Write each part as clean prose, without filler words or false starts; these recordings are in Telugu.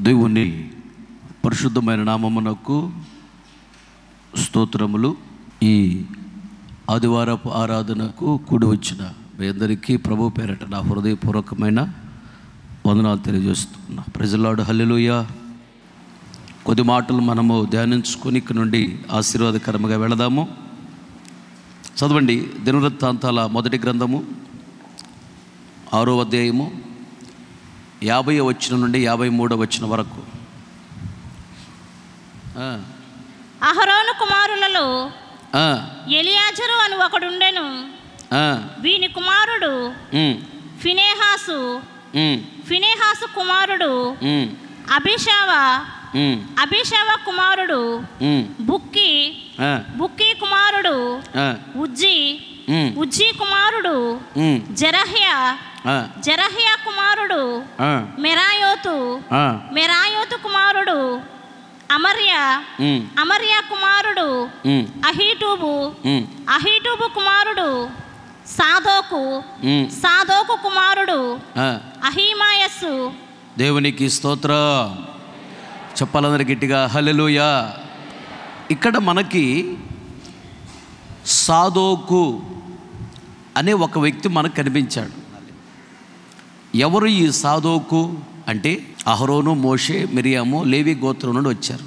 దేవుని పరిశుద్ధమైన నామమునకు స్తోత్రములు. ఈ ఆదివారపు ఆరాధనకు కూడి వచ్చిన మీ అందరికీ ప్రభు పేరట నా హృదయపూర్వకమైన వందనాలు తెలియజేస్తున్నా. ప్రైజ్ లార్డ్, హల్లెలూయా. కొద్ది మాటలు మనము ధ్యానించుకొని ఇక నుండి ఆశీర్వాదకరంగా వెళదాము. చదవండి దినవృత్తాంతాల మొదటి గ్రంథము 6వ అధ్యాయము 50వ వచనం నుండి 53వ వచనం వరకు. అహరోను కుమారులలో ఎలియాజరు అని ఒకడుండెను. వీని కుమారుడు ఫినెహాసు. ఫినెహాసు కుమారుడు అబీషావ కుమారుడు బుక్కి. బుక్కి కుమారుడు ఉజ్జీ కుమారుడు జెరహ్యా కుమారుడు మెరాయోతు కుమారుడు అమర్యా కుమారుడు అహీటూబు కుమారుడు సాదోకు కుమారుడు అహీమాయస్సు. దేవునికి స్తోత్రం. చెప్పాలందరూ గట్టిగా హల్లెలూయా. ఇక్కడ మనకి సాదోకు అనే ఒక వ్యక్తి మనకు కనిపించాడు. ఎవరు ఈ సాదోకు అంటే అహరోను, మోషే, మిరియాము, లేవి గోత్రం నుండి వచ్చారు.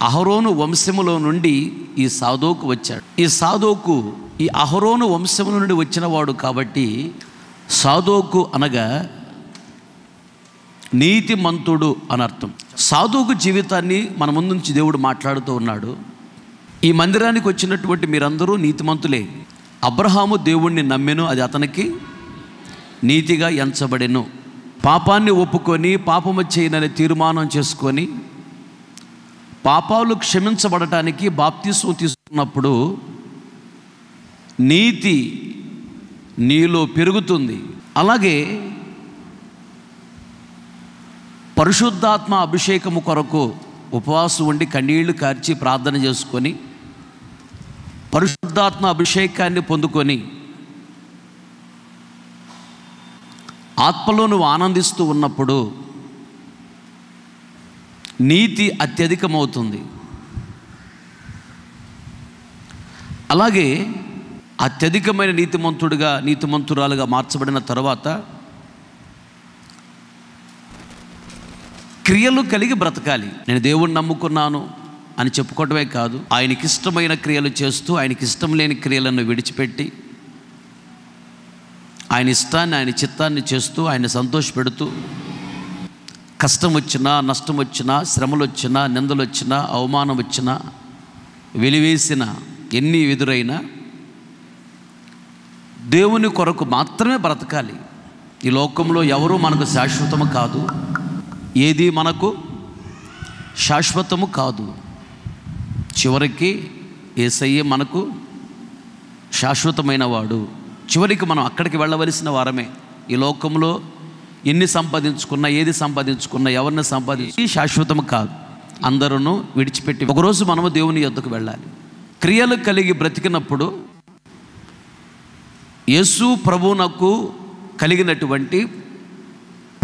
అహరోను వంశములో నుండి ఈ సాదోకు వచ్చాడు. ఈ సాదోకు ఈ అహరోను వంశము నుండి వచ్చిన వాడు కాబట్టి సాదోకు అనగా నీతిమంతుడు అని అర్థం. సాదోకు జీవితాన్ని మన ముందు నుంచి దేవుడు మాట్లాడుతూ ఉన్నాడు. ఈ మందిరానికి వచ్చినటువంటి మీరందరూ నీతిమంతులే. అబ్రహాము దేవుణ్ణి నమ్మెను, అది అతనికి నీతిగా ఎంచబడెను. పాపాన్ని ఒప్పుకొని పాపము చేయనని తీర్మానం చేసుకొని పాపాలు క్షమించబడటానికి బాప్తిస్మం తీసుకున్నప్పుడు నీతి నీలో పెరుగుతుంది. అలాగే పరిశుద్ధాత్మ అభిషేకము కొరకు ఉపవాసం ఉండి కన్నీళ్లు కార్చి ప్రార్థన చేసుకొని పరిశుద్ధాత్మ అభిషేకాన్ని పొందుకొని ఆత్మలో నువ్వు ఆనందిస్తూ ఉన్నప్పుడు నీతి అత్యధికమవుతుంది. అలాగే అత్యధికమైన నీతిమంతురాలుగా మార్చబడిన తర్వాత క్రియలు కలిగి బ్రతకాలి. నేను దేవుణ్ణి నమ్ముకున్నాను అని చెప్పుకోవడమే కాదు, ఆయనకి ఇష్టమైన క్రియలు చేస్తూ ఆయనకి ఇష్టం లేని క్రియలను విడిచిపెట్టి ఆయన ఇష్టాన్ని ఆయన చిత్తాన్ని చేస్తూ ఆయన సంతోషపెడుతూ కష్టం వచ్చినా, నష్టం వచ్చినా, శ్రమలు వచ్చినా, నిందలు వచ్చినా, అవమానం వచ్చినా, వెలివేసిన ఎన్ని ఎదురైనా దేవుని కొరకు మాత్రమే బ్రతకాలి. ఈ లోకంలో ఎవరూ మనకు శాశ్వతము కాదు, ఏది మనకు శాశ్వతము కాదు. చివరికి యేసయ్యే మనకు శాశ్వతమైన వాడు. చివరికి మనం అక్కడికి వెళ్ళవలసిన వారమే. ఈ లోకంలో ఎన్ని సంపాదించుకున్నా, ఏది సంపాదించుకున్నా, ఎవరిని సంపాదించి శాశ్వతము కాదు. అందరూ విడిచిపెట్టి ఒకరోజు మనము దేవుని యొద్దకు వెళ్ళాలి. క్రియలు కలిగి బ్రతికినప్పుడు యేసు ప్రభువునకు కలిగినటువంటి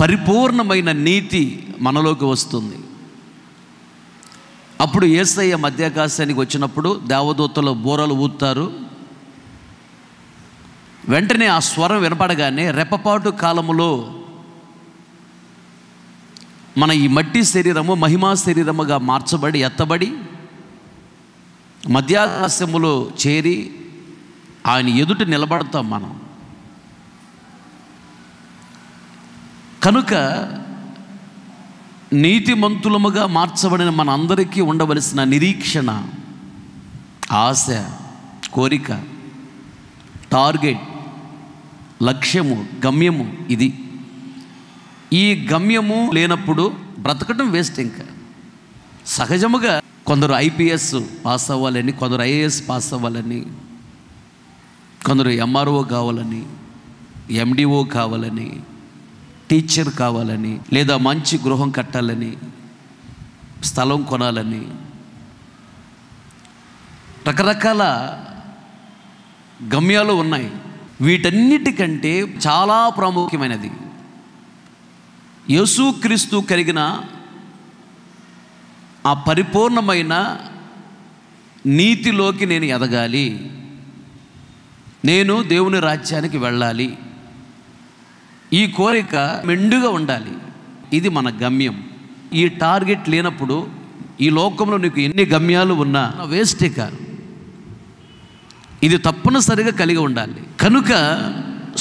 పరిపూర్ణమైన నీతి మనలోకి వస్తుంది. అప్పుడు యేసయ్య మధ్యాకాశానికి వచ్చినప్పుడు దేవదూతలు బూరలు ఊతారు. వెంటనే ఆ స్వరం వినపడగానే రెప్పపాటు కాలములో మన ఈ మట్టి శరీరము మహిమా శరీరముగా మార్చబడి ఎత్తబడి మధ్యాకాశములో చేరి ఆయన ఎదుట నిలబడతాం మనం. కనుక నీతిమంతులముగా మార్చబడిన మన అందరికీ ఉండవలసిన నిరీక్షణ, ఆశ, కోరిక, టార్గెట్, లక్ష్యము, గమ్యము ఇది. ఈ గమ్యము లేనప్పుడు బ్రతకటం వేస్ట్. ఇంకా సహజముగా కొందరు ఐపీఎస్ పాస్ అవ్వాలని, కొందరు ఐఏఎస్ పాస్ అవ్వాలని, కొందరు ఎంఆర్ఓ కావాలని, ఎండిఓ కావాలని, టీచర్ కావాలని, లేదా మంచి గృహం కట్టాలని, స్థలం కొనాలని, రకరకాల గమ్యాలు ఉన్నాయి. వీటన్నిటికంటే చాలా ప్రాముఖ్యమైనది యేసుక్రీస్తు కలిగిన ఆ పరిపూర్ణమైన నీతిలోకి నేను ఎదగాలి, నేను దేవుని రాజ్యానికి వెళ్ళాలి, ఈ కోరిక మెండుగా ఉండాలి. ఇది మన గమ్యం. ఈ టార్గెట్ లేనప్పుడు ఈ లోకంలో నీకు ఎన్ని గమ్యాలు ఉన్నా వేస్టే కాదు. ఇది తప్పనిసరిగా కలిగి ఉండాలి. కనుక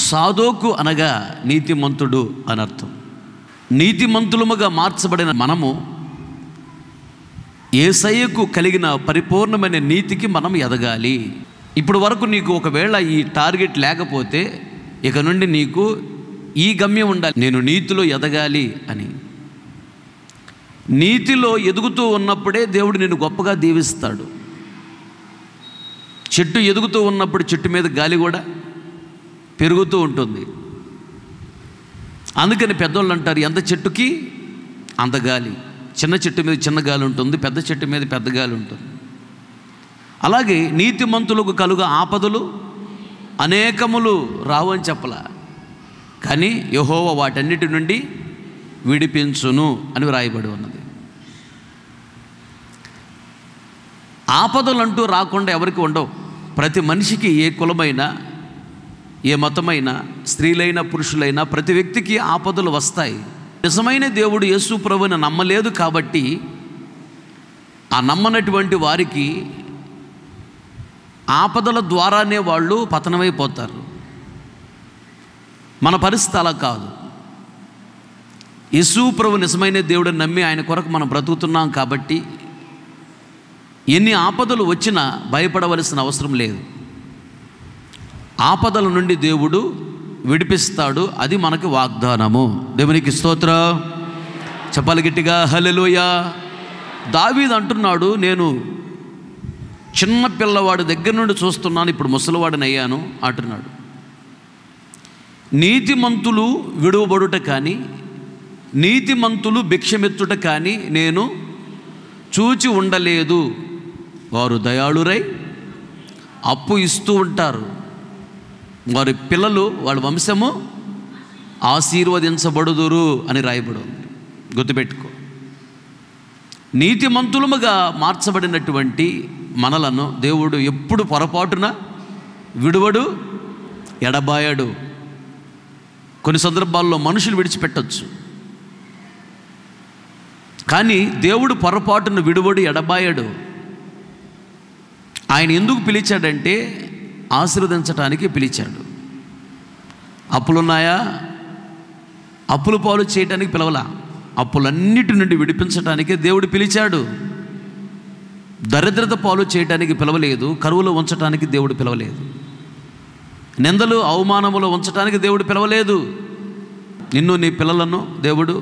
సాదోకు అనగా నీతిమంతుడు అని అర్థం. నీతిమంతులముగా మార్చబడిన మనము యేసయ్యకు కలిగిన పరిపూర్ణమైన నీతికి మనం ఎదగాలి. ఇప్పుడు వరకు నీకు ఒకవేళ ఈ టార్గెట్ లేకపోతే ఇక నుండి నీకు ఈ గమ్యం ఉండాలి, నేను నీతిలో ఎదగాలి అని. నీతిలో ఎదుగుతూ ఉన్నప్పుడే దేవుడు నిన్ను గొప్పగా దీవిస్తాడు. చెట్టు ఎదుగుతూ ఉన్నప్పుడు చెట్టు మీద గాలి కూడా పెరుగుతూ ఉంటుంది. అందుకని పెద్దోళ్ళు అంటారు, ఎంత చెట్టుకి అంత గాలి. చిన్న చెట్టు మీద చిన్న గాలి ఉంటుంది, పెద్ద చెట్టు మీద పెద్ద గాలి ఉంటుంది. అలాగే నీతిమంతులకు కలుగు ఆపదలు అనేకములు రావు అని చెప్పలా, కానీ యెహోవా వాటన్నిటి నుండి విడిపించును అని వ్రాయబడి ఉన్నది. ఆపదలు అంటూ రాకుండా ఎవరికి ఉండవు. ప్రతి మనిషికి, ఏ కులమైనా ఏ మతమైనా, స్త్రీలైనా పురుషులైనా ప్రతి వ్యక్తికి ఆపదలు వస్తాయి. నిజమైన దేవుడు యేసు ప్రభువుని నమ్మలేదు కాబట్టి ఆ నమ్మనటువంటి వారికి ఆపదల ద్వారానే వాళ్ళు పతనమైపోతారు. మన పరిస్థితి అలా కాదు. యేసు ప్రభు నిజమైన దేవుడిని నమ్మి ఆయన కొరకు మనం బ్రతుకుతున్నాం కాబట్టి ఎన్ని ఆపదలు వచ్చినా భయపడవలసిన అవసరం లేదు. ఆపదల నుండి దేవుడు విడిపిస్తాడు, అది మనకి వాగ్దానము. దేవునికి స్తోత్రం. చెప్పాలి గట్టిగా హల్లెలూయా. దావీదు అంటున్నాడు, నేను చిన్న పిల్లవాడి దగ్గర నుండి చూస్తున్నాను, ఇప్పుడు ముసలివాడిని అయ్యాను అంటున్నాడు. నీతిమంతులు విడువబడుట కానీ, నీతిమంతులు భిక్షమెత్తుట కానీ నేను చూచి ఉండలేదు. వారు దయాళురై అప్పు ఇస్తూ ఉంటారు, వారి పిల్లలు, వాళ్ళ వంశము ఆశీర్వదించబడుదురు అని రాయబడి ఉంది. గుర్తుపెట్టుకో. నీతిమంతులముగా మార్చబడినటువంటి మనలను దేవుడు ఎప్పుడు పొరపాటున విడువడు, ఎడబాయడు. కొన్ని సందర్భాల్లో మనుషులు విడిచిపెట్టచ్చు, కానీ దేవుడు పొరపాటున విడువడు, ఎడబాయడు. ఆయన ఎందుకు పిలిచాడంటే ఆశీర్వదించడానికి పిలిచాడు. అప్పులున్నాయా? అప్పులు పాలు చేయడానికి పిలవలా, అప్పులన్నిటి నుండి విడిపించడానికే దేవుడు పిలిచాడు. దరిద్రత పాలు చేయడానికి పిలవలేదు, కరువులో ఉంచడానికి దేవుడు పిలవలేదు, నిందలు అవమానములో ఉంచడానికి దేవుడు పిలవలేదు. నిన్ను, నీ పిల్లలను దేవుడు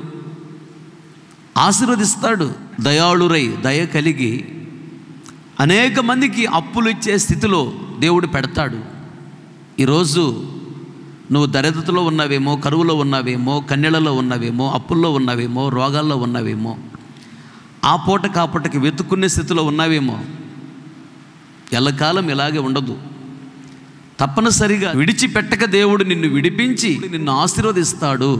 ఆశీర్వదిస్తాడు. దయాళురై, దయ కలిగి అనేక మందికి అప్పులు ఇచ్చే స్థితిలో దేవుడు పెడతాడు. ఈరోజు నువ్వు దరిద్రతలో ఉన్నావేమో, కరువులో ఉన్నావేమో, కన్నెలలో ఉన్నావేమో, అప్పుల్లో ఉన్నావేమో, రోగాల్లో ఉన్నావేమో, ఆ పూట కాపూటకి వెతుక్కునే స్థితిలో ఉన్నావేమో. ఎల్లకాలం ఇలాగే ఉండదు. తప్పనిసరిగా విడిచిపెట్టక దేవుడు నిన్ను విడిపించి నిన్ను ఆశీర్వదిస్తాడు.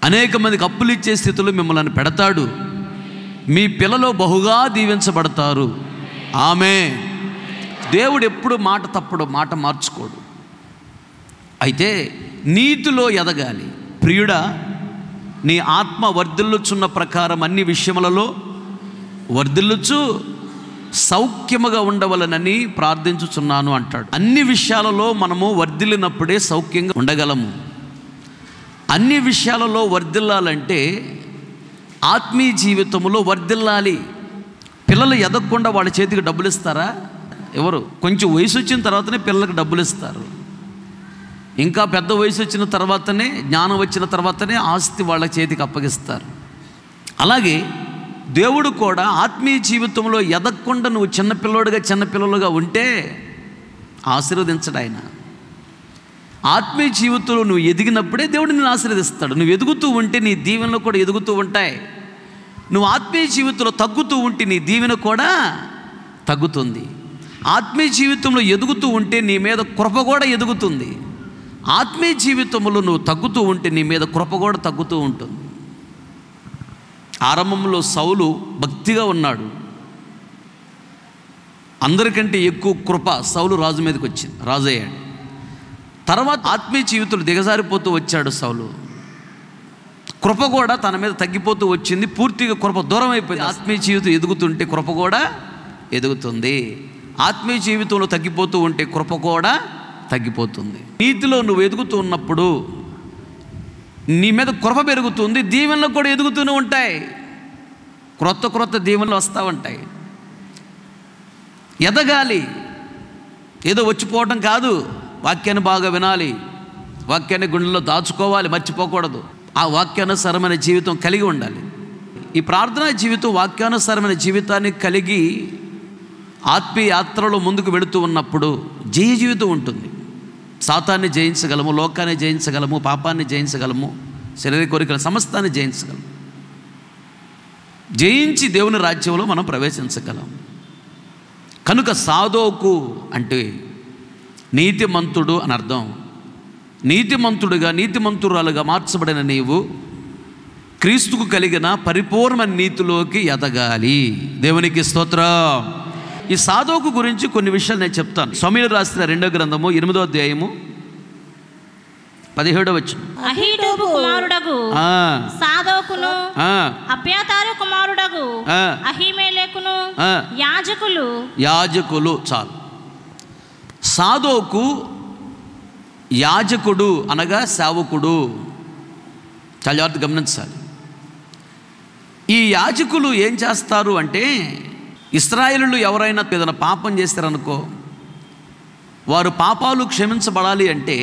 అనేక మందికి అప్పులు ఇచ్చే స్థితిలో మిమ్మల్ని పెడతాడు. మీ పిల్లలు బహుగా దీవించబడతారు. ఆమేన్. దేవుడు ఎప్పుడు మాట తప్పడు, మాట మార్చుకోడు. అయితే నీతిలో ఎదగాలి. ప్రియుడా, నీ ఆత్మ వర్ధిల్లుచున్న ప్రకారం అన్ని విషయములలో వర్ధిల్లుచు సౌఖ్యముగా ఉండవలనని ప్రార్థించుచున్నాను అంటాడు. అన్ని విషయాలలో మనము వర్ధిల్లినప్పుడే సౌఖ్యంగా ఉండగలము. అన్ని విషయాలలో వర్ధిల్లాలంటే ఆత్మీయ జీవితంలో వర్ధిల్లాలి. పిల్లలు ఎదగకుండా వాళ్ళ చేతికి డబ్బులు ఇస్తారా? ఎవరు? కొంచెం వయసు వచ్చిన తర్వాతనే పిల్లలకు డబ్బులు ఇస్తారు. ఇంకా పెద్ద వయసు వచ్చిన తర్వాతనే, జ్ఞానం వచ్చిన తర్వాతనే ఆస్తి వాళ్ళ చేతికి అప్పగిస్తారు. అలాగే దేవుడు కూడా ఆత్మీయ జీవితంలో ఎదగకుండా నువ్వు చిన్నపిల్లలుగా ఉంటే ఆశీర్వదించడు ఆయన. ఆత్మీయ జీవితంలో నువ్వు ఎదిగినప్పుడే దేవుడు నిన్ను ఆశీర్వదిస్తాడు. నువ్వు ఎదుగుతూ ఉంటే నీ దీవెనలు కూడా ఎదుగుతూ ఉంటాయి. నువ్వు ఆత్మీయ జీవితంలో తగ్గుతూ ఉంటే నీ దీవెన కూడా తగ్గుతుంది. ఆత్మీయ జీవితంలో ఎదుగుతూ ఉంటే నీ మీద కృప కూడా ఎదుగుతుంది. ఆత్మీయ జీవితంలో నువ్వు తగ్గుతూ ఉంటే నీ మీద కృప కూడా తగ్గుతూ ఉంటుంది. ఆరంభంలో సౌలు భక్తిగా ఉన్నాడు. అందరికంటే ఎక్కువ కృప సౌలు రాజు మీదకి వచ్చింది, రాజు అయ్యాడు. తర్వాత ఆత్మీయ జీవితంలో దిగజారిపోతూ వచ్చాడు సౌలు. కృప కూడా తన మీద తగ్గిపోతూ వచ్చింది. పూర్తిగా కృప దూరం అయిపోయింది. ఆత్మీయ జీవితం ఎదుగుతుంటే కృప కూడా ఎదుగుతుంది. ఆత్మీయ జీవితంలో తగ్గిపోతూ ఉంటే కృప కూడా తగ్గిపోతుంది. నీతిలో నువ్వు ఎదుగుతూ ఉన్నప్పుడు నీ మీద కృప పెరుగుతుంది, దీవెనలు కూడా ఎదుగుతూనే ఉంటాయి. క్రొత్త క్రొత్త దీవెనలు వస్తూ ఉంటాయి. ఎదగాలి, ఏదో వచ్చిపోవటం కాదు. వాక్యాన్ని బాగా వినాలి, వాక్యాన్ని గుండెల్లో దాచుకోవాలి, మర్చిపోకూడదు. ఆ వాక్యానుసారమైన జీవితం కలిగి ఉండాలి. ఈ ప్రార్థనా జీవితం వాక్యానుసారమైన జీవితాన్ని కలిగి ఆత్మీయ యాత్రలో ముందుకు వెళుతూ ఉన్నప్పుడు జయ జీవితం ఉంటుంది. సాతాన్ని జయించగలము, లోకాన్ని జయించగలము, పాపాన్ని జయించగలము, శరీర కోరికల సమస్తాన్ని జయించగలము. జయించి దేవుని రాజ్యంలో మనం ప్రవేశించగలం. కనుక సాదోకు అంటే నీతిమంతుడు అని అర్థం. నీతిమంతుడుగా, నీతిమంతురాలుగా మార్చబడిన నీవు క్రీస్తుకు కలిగిన పరిపూర్ణమైన నీతిలోకి ఎదగాలి. దేవునికి స్తోత్రం. ఈ సాదోకు గురించి కొన్ని విషయాలు నేను చెప్తాను. సమూయేలు రాసిన 2వ గ్రంథము 8వ అధ్యాయము 17వ వచనం. అహీటూబు కుమారుడగు సాదోకును అబ్యాతారు కుమారుడగు అహీమెలెకును యాజకులు చాలు. సాదోకు యాజకుడు అనగా సేవకుడు. చాలా జాగ్రత్తగా గమనించాలి. ఈ యాజకులు ఏం చేస్తారు అంటే, ఇశ్రాయేలులు ఎవరైనా ఏదైనా పాపం చేస్తారనుకో, వారు పాపాలు క్షమించబడాలి అంటే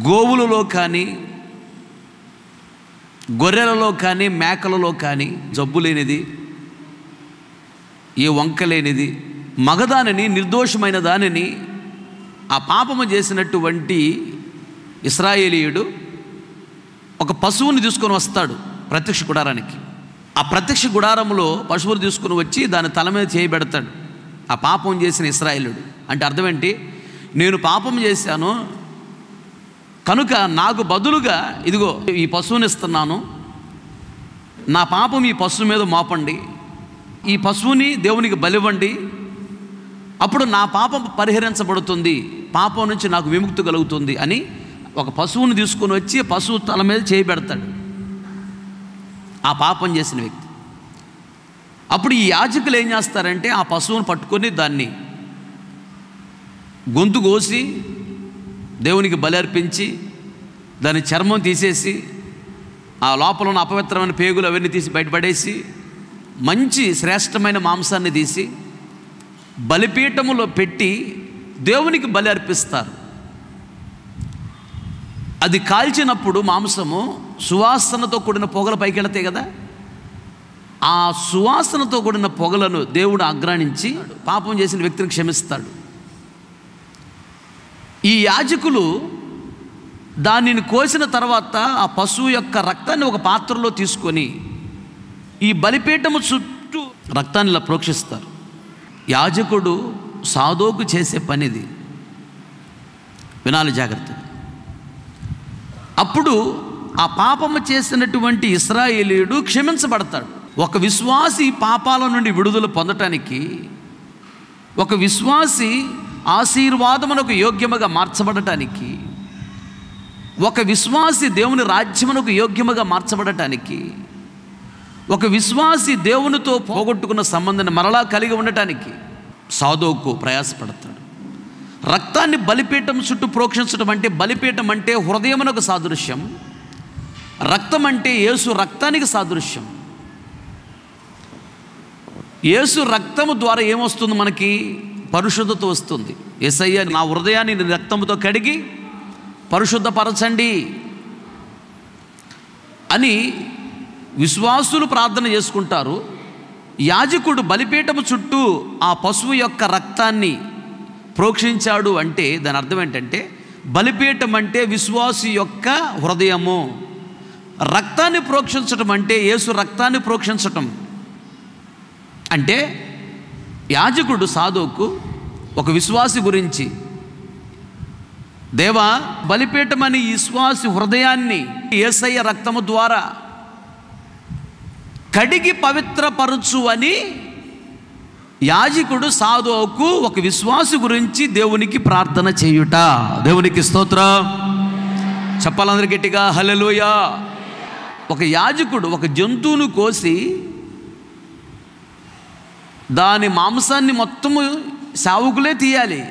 గోవులలో కానీ, గొర్రెలలో కానీ, మేకలలో కానీ జబ్బు లేనిది, ఏ వంక లేనిది మగదానిని, నిర్దోషమైన దానిని, ఆ పాపము చేసినటువంటి ఇశ్రాయేలీయుడు ఒక పశువుని తీసుకొని వస్తాడు ప్రత్యక్ష గుడారానికి. ఆ ప్రత్యక్ష గుడారంలో పశువుని తీసుకుని వచ్చి దాని తల మీద చేయబెడతాడు ఆ పాపం చేసిన ఇశ్రాయేలుడు. అంటే అర్థం ఏంటి? నేను పాపం చేశాను కనుక నాకు బదులుగా ఇదిగో ఈ పశువుని ఇస్తున్నాను, నా పాపం ఈ పశువు మీద మోపండి, ఈ పశువుని దేవునికి బలివ్వండి, అప్పుడు నా పాపం పరిహరించబడుతుంది, పాపం నుంచి నాకు విముక్తి కలుగుతుంది అని ఒక పశువుని తీసుకొని వచ్చి పశువు తల మీద చేయబెడతాడు ఆ పాపం చేసిన వ్యక్తి. అప్పుడు ఈ యాజకులు ఏం చేస్తారంటే, ఆ పశువును పట్టుకొని దాన్ని గొంతు కోసి దేవునికి బలి అర్పించి దాని చర్మం తీసేసి ఆ లోపల ఉన్న అపవిత్రమైన పేగులు అవన్నీ తీసి బయటపడేసి మంచి శ్రేష్టమైన మాంసాన్ని తీసి బలిపీఠములో పెట్టి దేవునికి బలి అర్పిస్తారు. అది కాల్చినప్పుడు మాంసము సువాసనతో కూడిన పొగలు పైకి వెళతాయి కదా, ఆ సువాసనతో కూడిన పొగలను దేవుడు ఆగ్రానించి పాపం చేసిన వ్యక్తిని క్షమిస్తాడు. ఈ యాజకులు దానిని కోసిన తర్వాత ఆ పశువు యొక్క రక్తాన్ని ఒక పాత్రలో తీసుకొని ఈ బలిపీఠము చుట్టూ రక్తాన్ని ఇలా ప్రోక్షిస్తారు. యాజకుడు సాదోకు చేసే పనిది, వినాలి జాగ్రత్తగా. అప్పుడు ఆ పాపము చేసినటువంటి ఇశ్రాయేలీయుడు క్షమించబడతాడు. ఒక విశ్వాసి పాపాల నుండి విడుదల పొందటానికి, ఒక విశ్వాసి ఆశీర్వాదమునకు యోగ్యముగా మార్చబడటానికి, ఒక విశ్వాసి దేవుని రాజ్యమునకు యోగ్యముగా మార్చబడటానికి, ఒక విశ్వాసి దేవునితో పోగొట్టుకున్న సంబంధాన్ని మరలా కలిగి ఉండటానికి సాదోకు ప్రయాసపడతాడు. రక్తాన్ని బలిపీఠం చుట్టూ ప్రోక్షించడం అంటే, బలిపీఠం అంటే హృదయమునకు సాదృశ్యం, రక్తం అంటే యేసు రక్తానికి సాదృశ్యం. యేసు రక్తము ద్వారా ఏమొస్తుంది? మనకి పరిశుద్ధత వస్తుంది. యేసయ్య నా హృదయాన్ని నీ రక్తముతో కడిగి పరిశుద్ధపరచండి అని విశ్వాసులు ప్రార్థన చేసుకుంటారు. యాజకుడు బలిపీఠము చుట్టూ ఆ పశువు యొక్క రక్తాన్ని ప్రోక్షించాడు అంటే దాని అర్థం ఏంటంటే, బలిపీఠం అంటే విశ్వాసు యొక్క హృదయము, రక్తాన్ని ప్రోక్షించటం అంటే యేసు రక్తాన్ని ప్రోక్షించటం. అంటే యాజకుడు సాదోకు ఒక విశ్వాసి గురించి దేవా, బలిపీఠమని విశ్వాసి హృదయాన్ని యేసయ్య రక్తము ద్వారా కడిగి పవిత్రపరచు అని యాజకుడు సాదోకు ఒక విశ్వాసి గురించి దేవునికి ప్రార్థన చేయుట. దేవునికి స్తోత్రం. చెప్పాలందరూ గట్టిగా హల్లెలూయా. ఒక యాజకుడు ఒక జంతువును కోసి దాని మాంసాన్ని మొత్తము సేవకులే తీయాలి.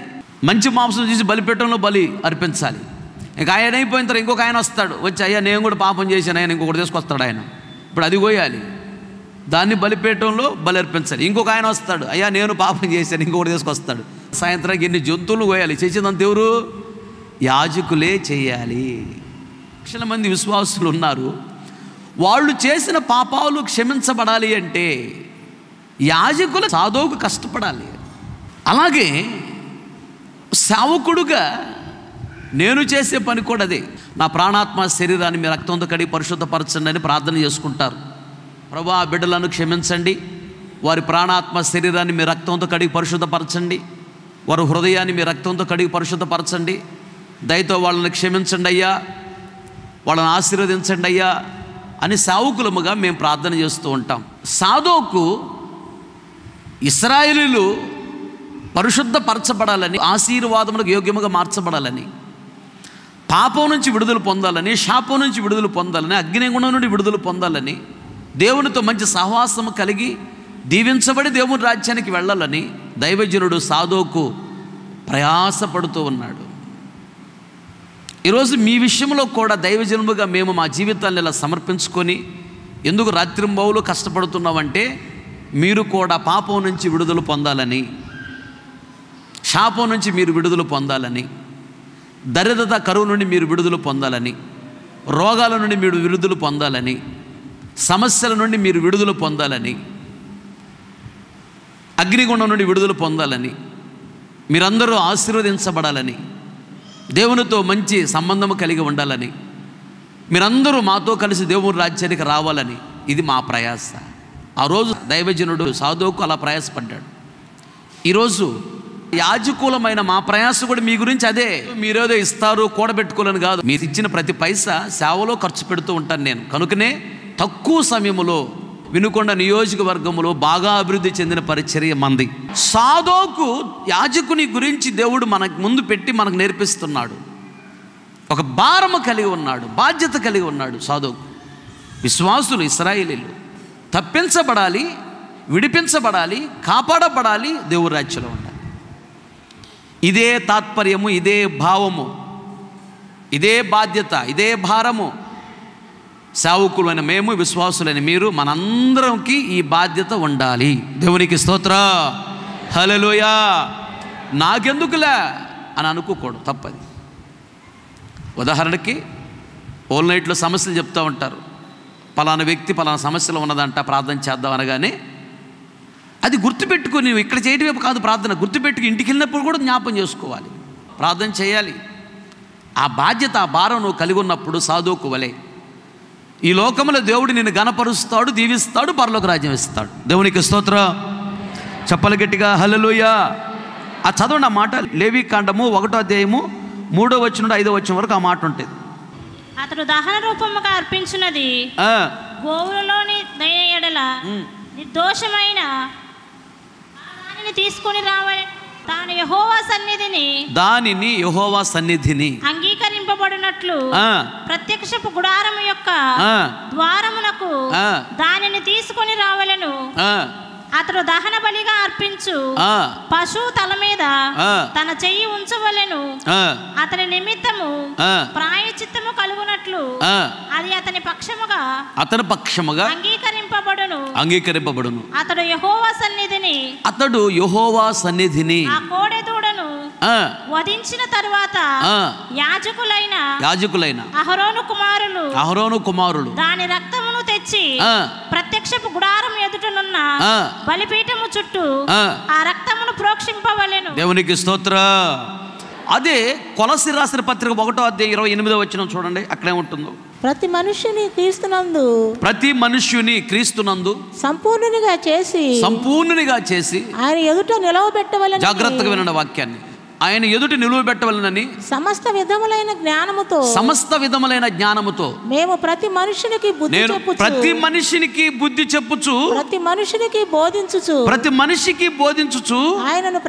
మంచి మాంసం తీసి బలిపీఠంలో బలి అర్పించాలి. ఇక ఆయన అయిపోయిన తర్వాత ఇంకొక ఆయన వస్తాడు, వచ్చి అయ్యా నేను కూడా పాపం చేశాను, ఆయన ఇంకొకటి తీసుకొస్తాడు. ఆయన ఇప్పుడు అది కోయాలి, దాన్ని బలిపీఠంలో బలి అర్పించాలి. ఇంకొక ఆయన వస్తాడు, అయ్యా నేను పాపం చేశాను, ఇంకొకటి తీసుకొస్తాడు. సాయంత్రానికి ఎన్ని జంతువులు కోయాలి, చేసేదంత ఎవరు? యాజకులే చేయాలి. లక్షల మంది విశ్వాసులు ఉన్నారు. వాళ్ళు చేసిన పాపాలు క్షమించబడాలి అంటే యాజకులు సాదోకు కష్టపడాలి. అలాగే సేవకుడుగా నేను చేసే పని కూడా అదే. నా ప్రాణాత్మ శరీరాన్ని మీ రక్తంతో కడిగి పరిశుద్ధపరచండి అని ప్రార్థన చేసుకుంటారు. ప్రభువా, ఆ బిడ్డలను క్షమించండి, వారి ప్రాణాత్మ శరీరాన్ని మీ రక్తంతో కడిగి పరిశుద్ధపరచండి, వారి హృదయాన్ని మీ రక్తంతో కడిగి పరిశుద్ధపరచండి, దయతో వాళ్ళని క్షమించండి అయ్యా, వాళ్ళని ఆశీర్వదించండి అయ్యా అని సేవకులముగా మేము ప్రార్థన చేస్తూ ఉంటాం. సాదోకు ఇశ్రాయేలీయులు పరిశుద్ధపరచబడాలని, ఆశీర్వాదములకు యోగ్యముగా మార్చబడాలని, పాపం నుంచి విడుదల పొందాలని, శాపం నుంచి విడుదల పొందాలని, అగ్నిగుండం నుండి విడుదల పొందాలని, దేవునితో మంచి సహవాసము కలిగి దీవించబడి దేవుని రాజ్యానికి వెళ్ళాలని దైవజనుడు సాదోకు ప్రయాసపడుతూ ఉన్నాడు. ఈరోజు మీ విషయంలో కూడా దైవజనులుగా మేము మా జీవితాన్ని ఇలా సమర్పించుకొని ఎందుకు రాత్రింబవలు కష్టపడుతున్నామంటే మీరు కూడా పాపం నుంచి విడుదల పొందాలని, శాపం నుంచి మీరు విడుదల పొందాలని, దరిద్రత కరువు నుండి మీరు విడుదల పొందాలని, రోగాల నుండి మీరు విడుదల పొందాలని, సమస్యల నుండి మీరు విడుదల పొందాలని, అగ్నిగుండం నుండి విడుదల పొందాలని, మీరందరూ ఆశీర్వదించబడాలని, దేవునితో మంచి సంబంధం కలిగి ఉండాలని, మీరందరూ మాతో కలిసి దేవుని రాజ్యానికి రావాలని ఇది మా ప్రయాస. ఆ రోజు దైవజనుడు సాదోకు అలా ప్రయాసపడ్డాడు. ఈరోజు యాజకులమైన మా ప్రయాస కూడా మీ గురించి అదే. మీరేదో ఇస్తారు కూడబెట్టుకోవాలని కాదు, మీరు ఇచ్చిన ప్రతి పైసా సేవలో ఖర్చు పెడుతూ ఉంటాను నేను. కనుకనే తక్కువ సమయంలో వినుకొండ నియోజకవర్గంలో బాగా అభివృద్ధి చెందిన పరిచర్య మంది. సాదోకు యాజకుని గురించి దేవుడు మనకు ముందు పెట్టి మనకు నేర్పిస్తున్నాడు. ఒక భారము కలిగి ఉన్నాడు, బాధ్యత కలిగి ఉన్నాడు సాదోకు. విశ్వాసులు ఇశ్రాయేలీయులు తప్పించబడాలి, విడిపించబడాలి, కాపాడబడాలి, దేవుని రాజ్యంలో ఉండాలి. ఇదే తాత్పర్యము, ఇదే భావము, ఇదే బాధ్యత, ఇదే భారము. సేవకులైన మేము, విశ్వాసులైన మీరు, మనందరంకి ఈ బాధ్యత ఉండాలి. దేవునికి స్తోత్రం, హల్లెలూయా. నాకెందుకులే అని అనుకోకూడదు, తప్పది. ఉదాహరణకి ఓల్ నైట్లో సమస్యలు చెప్తూ ఉంటారు. పలానా వ్యక్తి పలానా సమస్యలు ఉన్నదంట, ప్రార్థన చేద్దాం అనగానే అది గుర్తుపెట్టుకుని నువ్వు ఇక్కడ చేయటమే కాదు, ప్రార్థన గుర్తుపెట్టుకు ఇంటికి వెళ్ళినప్పుడు కూడా జ్ఞాపం చేసుకోవాలి, ప్రార్థన చేయాలి. ఆ బాధ్యత, ఆ భారం నువ్వు కలిగి ఉన్నప్పుడు సాదోకు వలె ఈ లోకంలో దేవుడు నిన్ను గణపరుస్తాడు, దీవిస్తాడు, పరలోక రాజ్యం ఇస్తాడు. దేవునికి స్తోత్రం. చెప్పలు గట్టిగా హల్లెలూయా. ఆ చదవండి ఆ మాట. లేవీకాండము 1వ అధ్యాయము 3వ వచనం నుండి 5వ వచనం వరకు ఆ మాట ఉంటుంది. అతడు దహన రూపముగా అర్పించినది గోవులలోని దయ ఎడల నిర్దోషమైన దానిని తీసుకొని రావాలి. దానిని యెహోవా సన్నిధిని అంగీకరింపబడినట్లు ప్రత్యక్షపు గుడారము యొక్క ద్వారమునకు దానిని తీసుకొని రావలెను. అతడు దహన బలిగా అర్పించు పశువు తల మీద తన చెయ్యి ఉంచవలెను. అతని నిమిత్తము ప్రాయశ్చిత్తము కలుగునట్లు అది అతని పక్షముగా అంగీకరింపబడును. అతడు యెహోవా సన్నిధిని ఆ కోడె దూడను వధించిన తరువాత యాజకులైన అహరోను కుమారులు దాని రక్తమును తెచ్చి ప్రత్యక్షపు గుడారం ఎదుటనున్న బలిపీఠము చుట్టూ ఆ రక్తమును ప్రోక్షింపవలెను. దేవునికి స్తోత్రం. అదే కొలస్సీ రాసిన పత్రిక 1వ అధ్యాయం 28వ వచనం చూడండి, అక్కడే ఉంటుందో. ప్రతి మనుష్యుని క్రీస్తునందు సంపూర్ణునిగా చేసి ఆయన ఎదుట నిలవబెట్టవలెను. జాగ్రత్తగా వినండి వాక్యాన్ని. ఆయన ఎదుట నిలువబెట్టవలనని సమస్త విధములైన జ్ఞానముతో మేము ప్రతి మనుషునికి బుద్ధి చెప్పుచు ప్రతి మనుషునికి బోధించుచు ఆయనను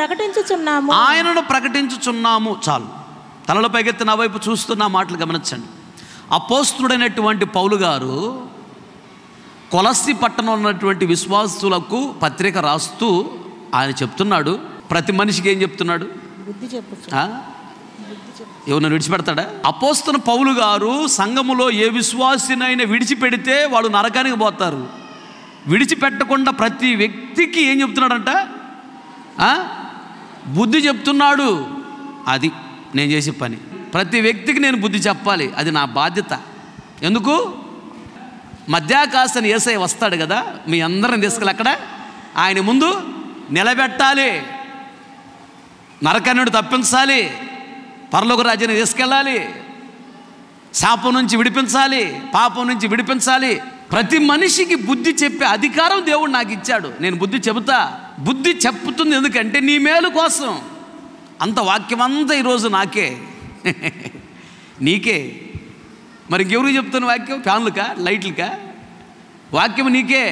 ప్రకటించుచున్నాము. చాలు, తలలో పైకెత్తి నా వైపు చూస్తున్న మాటలు గమనించండి. అపోస్తలుడైనటువంటి పౌలు గారు కొలస్సి పట్టణంలో ఉన్నటువంటి విశ్వాసులకు పత్రిక రాస్తూ ఆయన చెప్తున్నాడు, ప్రతి మనిషికి ఏం చెప్తున్నాడు? బుద్ధి చెప్పుచు. ఎవరిని విడిచిపెడతాడా? అపోస్తలుడైన పౌలు గారు సంఘములో ఏ విశ్వాసినైనా విడిచిపెడితే వాళ్ళు నరకానికి పోతారు. విడిచిపెట్టకుండా ప్రతి వ్యక్తికి ఏం చెప్తున్నాడంట? బుద్ధి చెప్తున్నాడు. అది నేను చేసే పని. ప్రతి వ్యక్తికి నేను బుద్ధి చెప్పాలి, అది నా బాధ్యత. ఎందుకు? మధ్యాకాశని యేసయ్య వస్తాడు కదా, మీ అందరిని తీసుకెళ్ళి అక్కడ ఆయన ముందు నిలబెట్టాలి, నరకాన్ని తప్పించాలి, పరలోక రాజ్యాన్ని తీసుకెళ్ళాలి, శాపం నుంచి విడిపించాలి, పాపం నుంచి విడిపించాలి. ప్రతి మనిషికి బుద్ధి చెప్పే అధికారం దేవుడు నాకు ఇచ్చాడు. నేను బుద్ధి చెబుతా. బుద్ధి చెప్పుతుంది ఎందుకంటే నీ మేలు కోసం. అంత వాక్యం అంతా ఈరోజు నాకే, నీకే. మరి ఇంకెవరికి చెప్తున్న వాక్యం? ఫ్యాన్లుకా, లైట్లుకా? వాక్యం నీకే.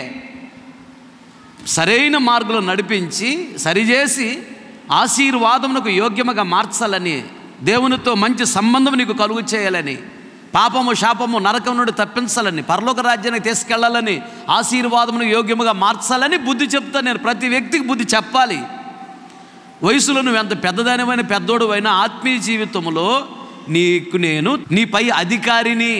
సరైన మార్గంలో నడిపించి సరిచేసి ఆశీర్వాదమునకు యోగ్యముగా మార్చాలని, దేవునితో మంచి సంబంధం నీకు కలుగు చేయాలని, పాపము శాపము నరకం నుండి తప్పించాలని, పరలోక రాజ్యానికి తీసుకెళ్లాలని, ఆశీర్వాదమును యోగ్యముగా మార్చాలని బుద్ధి చెప్తా. నేను ప్రతి వ్యక్తికి బుద్ధి చెప్పాలి. వయసులో నువ్వు ఎంత పెద్దదానివైనా పెద్దోడు అయినా ఆత్మీయ జీవితంలో నేను నీపై అధికారిని.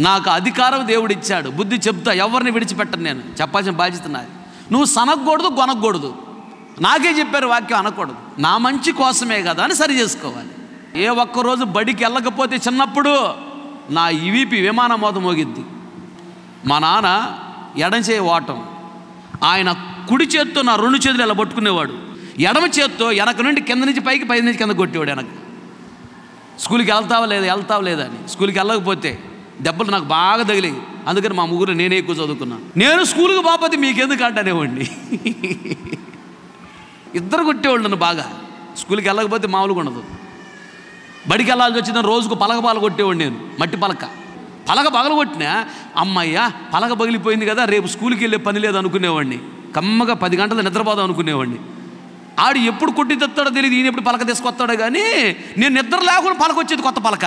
నాకు అధికారం దేవుడు ఇచ్చాడు. బుద్ధి చెప్తా, ఎవరిని విడిచిపెట్టను. నేను చెప్పాల్సిన బాధ్యత నాది. నువ్వు సనగకూడదు, గొనకూడదు. నాకే చెప్పారు వాక్యం అనకూడదు. నా మంచి కోసమే కదా అని సరి చేసుకోవాలి. ఏ ఒక్కరోజు బడికి వెళ్ళకపోతే చిన్నప్పుడు నా ఈవీపీ విమానమోత మోగిద్ది. మా నాన్న ఎడంచేయి వాటం, ఆయన కుడి చేత్తో నా 2 చేతులు ఇలా పట్టుకునేవాడు, ఎడమ చేత్తో వెనక నుండి కింద నుంచి పైకి, పై నుంచి కింద కొట్టేవాడు. వెనక స్కూల్కి వెళ్తావా లేదా అని. స్కూల్కి వెళ్ళకపోతే దెబ్బలు నాకు బాగా తగిలేవి. అందుకని మా ముగ్గురు నేనే ఎక్కువ చదువుకున్నాను. నేను స్కూల్కి పోకపోతే మీకెందుకు అంటానేవ్వండి. ఇద్దరు కొట్టేవాళ్ళు నన్ను బాగా. స్కూల్కి వెళ్ళకపోతే మామూలుగా ఉండదు. బడికి వెళ్ళాల్సి వచ్చిందని రోజుకు పలక కొట్టేవాడు నేను. మట్టి పలక పగలు కొట్టినా అమ్మయ్య పలక పగిలిపోయింది కదా, రేపు స్కూల్కి వెళ్ళే పని లేదు అనుకునేవాడిని. కమ్మగా 10 గంటలు నిద్రపోదాం అనుకునేవాడిని. ఆడు ఎప్పుడు కొట్టి తెస్తాడో తెలియదు, ఈయన ఎప్పుడు పలక తీసుకొస్తాడో కానీ నేను నిద్ర లేకుండా పలక వచ్చేది, కొత్త పలక.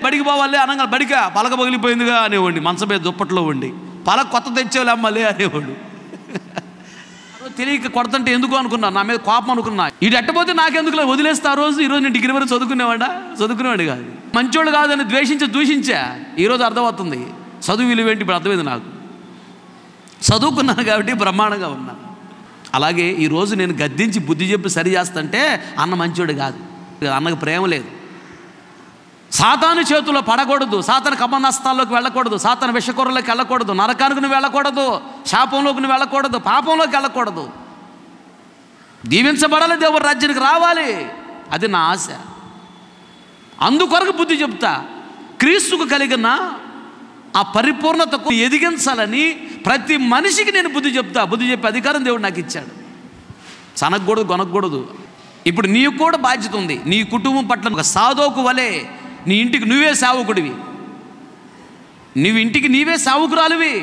బడికి పోవాలి అనగా బడికా పలక పగిలిపోయిందిగా అనేవాడిని. మంచం మీద దుప్పట్లో ఉండి పలక కొత్త తెచ్చేవాళ్ళు అమ్మలే అనేవాడు. తెలియక కొడతంటే ఎందుకు అనుకున్నా, నా మీద కోపం అనుకున్నా. ఇది ఎట్టపోతే నాకెందుకు వదిలేస్తా. ఈరోజు నేను డిగ్రీ వరకు చదువుకునేవాడు కాదు. మంచోళ్ళు కాదని దూషించా. ఈరోజు అర్థమవుతుంది చదువు విలువ ఏంటి. ఇప్పుడు అర్థమైంది నాకు. చదువుకున్నాను కాబట్టి బ్రహ్మాండంగా ఉన్నాను. అలాగే ఈరోజు నేను గద్దించి బుద్ధి చెప్పి సరి చేస్తుంటే అన్న మంచోడు కాదు, అన్నకు ప్రేమ లేదు. సాతాను చేతుల్లో పడకూడదు, సాతాను కబంధస్తాల్లోకి వెళ్ళకూడదు, సాతాను విషకూరలోకి వెళ్ళకూడదు, నరకానికి నువ్వు వెళ్ళకూడదు, శాపంలోకి నువ్వు వెళ్ళకూడదు, పాపంలోకి వెళ్ళకూడదు. దీవించబడాలి, దేవుడి రాజ్యానికి రావాలి, అది నా ఆశ. అందుకొరకు బుద్ధి చెప్తా. క్రీస్తుకు కలిగిన ఆ పరిపూర్ణతకు ఎదిగించాలని ప్రతి మనిషికి నేను బుద్ధి చెప్తా. బుద్ధి చెప్పే అధికారం దేవుడు నాకు ఇచ్చాడు. సనగకూడదు, గొనకూడదు. ఇప్పుడు నీకు కూడా బాధ్యత ఉంది. నీ కుటుంబం పట్ల ఒక సాధోకు వలె నీ ఇంటికి నువ్వే సేవకుడివి, నువ్వు ఇంటికి నీవే సేవకురాలివి.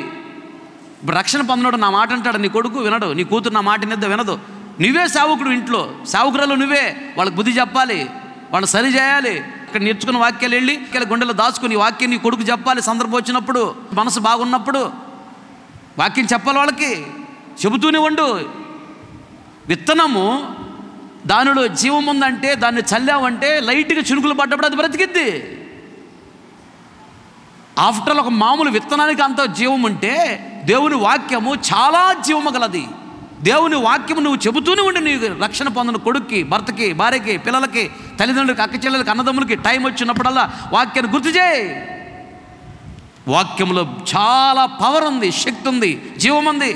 ఇప్పుడు రక్షణ పొందినోడు నా మాట అంటాడు, నీ కొడుకు వినడు, నీ కూతురు నా మాట వినదు. నువ్వే సేవకుడు, ఇంట్లో సేవకురాలు నువ్వే. వాళ్ళకి బుద్ధి చెప్పాలి, వాళ్ళని సరి చేయాలి. ఇక్కడ నేర్చుకున్న వాక్యాలు వెళ్ళి గుండెలో దాచుకుని వాక్యం నీ కొడుకు చెప్పాలి. సందర్భం వచ్చినప్పుడు, మనసు బాగున్నప్పుడు వాక్యం చెప్పాలి వాళ్ళకి. చెబుతూనే ఉండు. విత్తనము దానిలో జీవం ఉందంటే దాన్ని చల్లావంటే లైట్గా చినుకులు పడ్డప్పుడు అది బ్రతికిద్ది. ఆఫ్టర్ ఒక మామూలు విత్తనానికి అంత జీవం ఉంటే దేవుని వాక్యము చాలా జీవము గలది. దేవుని వాక్యము నువ్వు చెబుతూనే ఉండి నీకు రక్షణ పొందిన కొడుక్కి, భర్తకి, భార్యకి, పిల్లలకి, తల్లిదండ్రులకి, అక్క చెల్లెలకి, అన్నదమ్ములకి టైం వచ్చినప్పుడల్లా వాక్యాన్ని గుర్తు చేయి. వాక్యంలో చాలా పవర్ ఉంది, శక్తి ఉంది, జీవం ఉంది.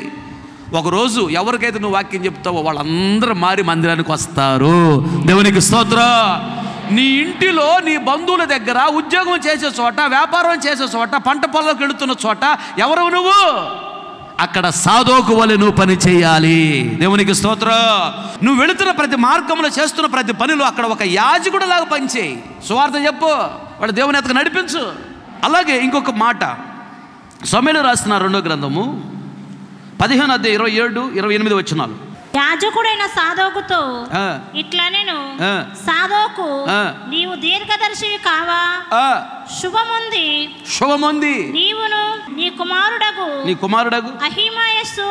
ఒకరోజు ఎవరికైతే నువ్వు వాక్యం చెప్తావో వాళ్ళందరూ మారి మందిరానికి వస్తారు. దేవునికి స్తోత్రం. నీ ఇంటిలో, నీ బంధువుల దగ్గర, ఉద్యోగం చేసే చోట, వ్యాపారం చేసే చోట, పంట పొలాలకు వెళుతున్న చోట ఎవరు నువ్వు? అక్కడ సాదోకు వలె నువ్వు పని చేయాలి. దేవునికి స్తోత్రం. నువ్వు వెళుతున్న ప్రతి మార్గంలో చేస్తున్న ప్రతి పనిలో అక్కడ ఒక యాజకుడు లాగా పనిచేయి. సువార్త చెప్పు, వాడు దేవుని ఎత్తకు నడిపించు. అలాగే ఇంకొక మాట, సమూయేలు రాసిన 2వ గ్రంథము 15:27-28 వచనాలు. యాజకుడైన సాదోకుతో ఇట్లా నేను సాదోకు, నీవు దీర్ఘదర్శివి కావా? శుభముంది నీవును నీ కుమారుడగు అహీమాయస్సు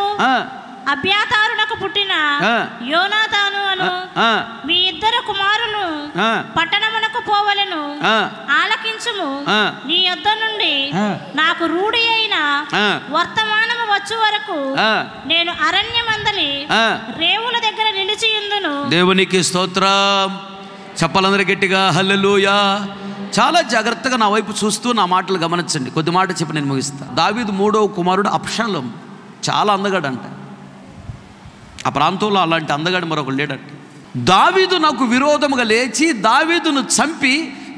అబ్యాతారునకు పుట్టిన యోనాతాను అను మీ ఇద్దరు కుమారులు పట్టణమునకు పోవలెను. ఆలకించుము. నీ యొద్ద నుండి నాకు రూఢి అయిన వర్తమానము వచ్చు వరకు నేను అరణ్యమందలి రేవుల దగ్గర నిలిచియుందును. దేవునికి స్తోత్రం. చెప్పాలందరూ గట్టిగా హల్లెలూయా. చాలా జాగ్రత్తగా నా వైపు చూస్తూ నా మాటలు గమనించండి. కొద్ది మాట చెప్పి నేను ముగిస్తా. దావీదు 3వ కుమారుడు అబ్షాలోము. చాలా అందగాడంట. ఆ ప్రాంతంలో అలాంటి అందగాడు మరొకడు లేడంట. దావీదు నాకు విరోధముగా లేచి దావీదును చంపి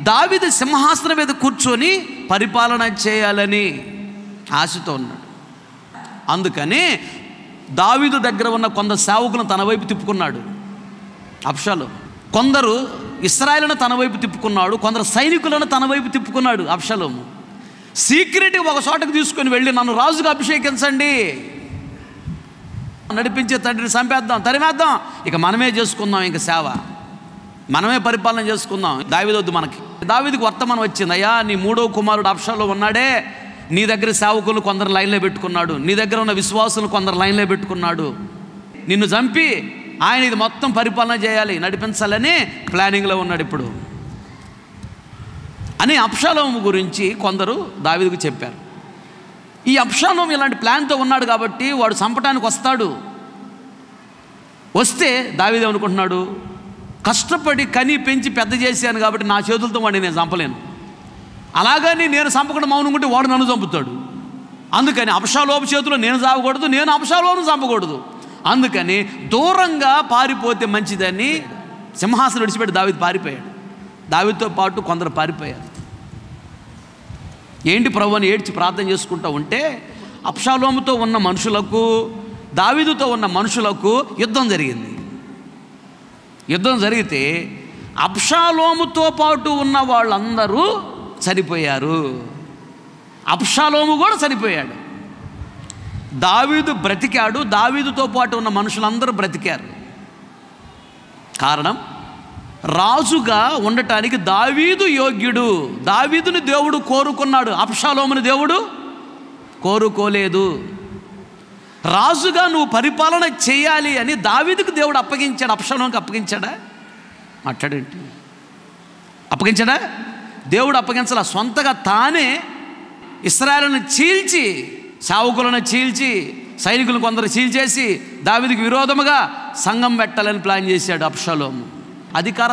దావీదు సింహాసనం మీద కూర్చొని పరిపాలన చేయాలని ఆశతో ఉన్నాడు. అందుకని దావీదు దగ్గర ఉన్న కొందరు సేవకులను తన వైపు తిప్పుకున్నాడు అబ్షాలోము. కొందరు ఇశ్రాయేలును తన వైపు తిప్పుకున్నాడు, కొందరు సైనికులను తన వైపు తిప్పుకున్నాడు అబ్షాలోము. సీక్రెట్గా ఒక చోటకు తీసుకొని వెళ్ళి నన్ను రాజుగా అభిషేకించండి, నడిపించే తండ్రిని చంపేద్దాం, తరిమేద్దాం, ఇక మనమే చేసుకుందాం, ఇంక సేవ మనమే పరిపాలన చేసుకుందాం, దావీదొద్దు మనకి. దావీదుకు వర్తమానం వచ్చింది, అయ్యా నీ 3వ కుమారుడు అబ్షాలోము ఉన్నాడే, నీ దగ్గర సేవకులు కొందరు లైన్లో పెట్టుకున్నాడు, నీ దగ్గర ఉన్న విశ్వాసులు కొందరు లైన్లో పెట్టుకున్నాడు, నిన్ను చంపి ఆయన ఇది మొత్తం పరిపాలన చేయాలి, నడిపించాలని ప్లానింగ్లో ఉన్నాడు ఇప్పుడు అని అబ్షాలోము గురించి కొందరు దావీదుకు చెప్పారు. ఈ అబ్షాలోము ఇలాంటి ప్లాన్తో ఉన్నాడు కాబట్టి వాడు చంపడానికి వస్తాడు. వస్తే దావీదు అనుకుంటున్నాడు, కష్టపడి కని పెంచి పెద్ద చేశాను కాబట్టి నా చేతులతో వాడిని నేను చంపలేను, అలాగని నేను చంపకుండా మౌనం ఉంటే వాడు నన్ను చంపుతాడు. అందుకని అబ్షాలోము చేతిలో నేను చావకూడదు, నేను అబ్షాలోమును చంపకూడదు. అందుకని దూరంగా పారిపోతే మంచిదని సింహాసనం విడిచిపెట్టి దావీదు పారిపోయాడు. దావీదుతో పాటు కొందరు పారిపోయారు. ఏంటి ప్రభు అని ఏడ్చి ప్రార్థన చేసుకుంటూ ఉంటే అబ్షాలోముతో ఉన్న మనుషులకు దావీదుతో ఉన్న మనుషులకు యుద్ధం జరిగింది. యుద్ధం జరిగితే అబ్షాలోముతో పాటు ఉన్న వాళ్ళందరూ చనిపోయారు, అబ్షాలోము కూడా చనిపోయాడు. దావీదు బ్రతికాడు, దావీదుతో పాటు ఉన్న మనుషులందరూ బ్రతికారు. కారణం, రాజుగా ఉండటానికి దావీదు యోగ్యుడు, దావీదుని దేవుడు కోరుకున్నాడు, అబ్షాలోముని దేవుడు కోరుకోలేదు. రాజుగా నువ్వు పరిపాలన చేయాలి అని దావీదుకు దేవుడు అప్పగించాడు, అబ్షాలోముకి అప్పగించాడా? మాట్లాడేంటి? అప్పగించాడా? దేవుడు అప్పగించాల, సొంతగా తానే ఇశ్రాయేలును చీల్చి, సేవకులను చీల్చి, సైనికులను కొందరు చీల్చేసి దావీదుకు విరోధముగా సంఘం పెట్టాలని ప్లాన్ చేశాడు అబ్షాలోము. అధికార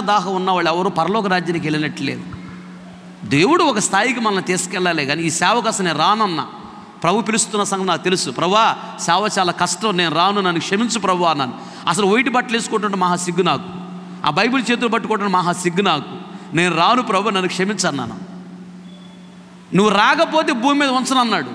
దాహం ఉన్న వాళ్ళు ఎవరు పరలోక రాజ్యానికి వెళ్ళినట్లేదు. దేవుడు ఒక స్థాయికి మనల్ని తీసుకెళ్ళాలి. కానీ ఈ సేవకు అసలు నేను రానన్నా, ప్రభు పిలుస్తున్న సంఘం నాకు తెలుసు, ప్రభువా సేవ చాలా కష్టం, నేను రాను, నన్ను క్షమించు ప్రభు అన్నాను. అసలు వైట్ బట్టలు వేసుకుంటుంటే మహా సిగ్గు నాకు, ఆ బైబిల్ చేతులు పట్టుకుంటుంటే మహా సిగ్గు నాకు, నేను రాను ప్రభు నన్ను క్షమించన్నాను. నువ్వు రాకపోతే భూమి మీద ఉంచనన్నాడు,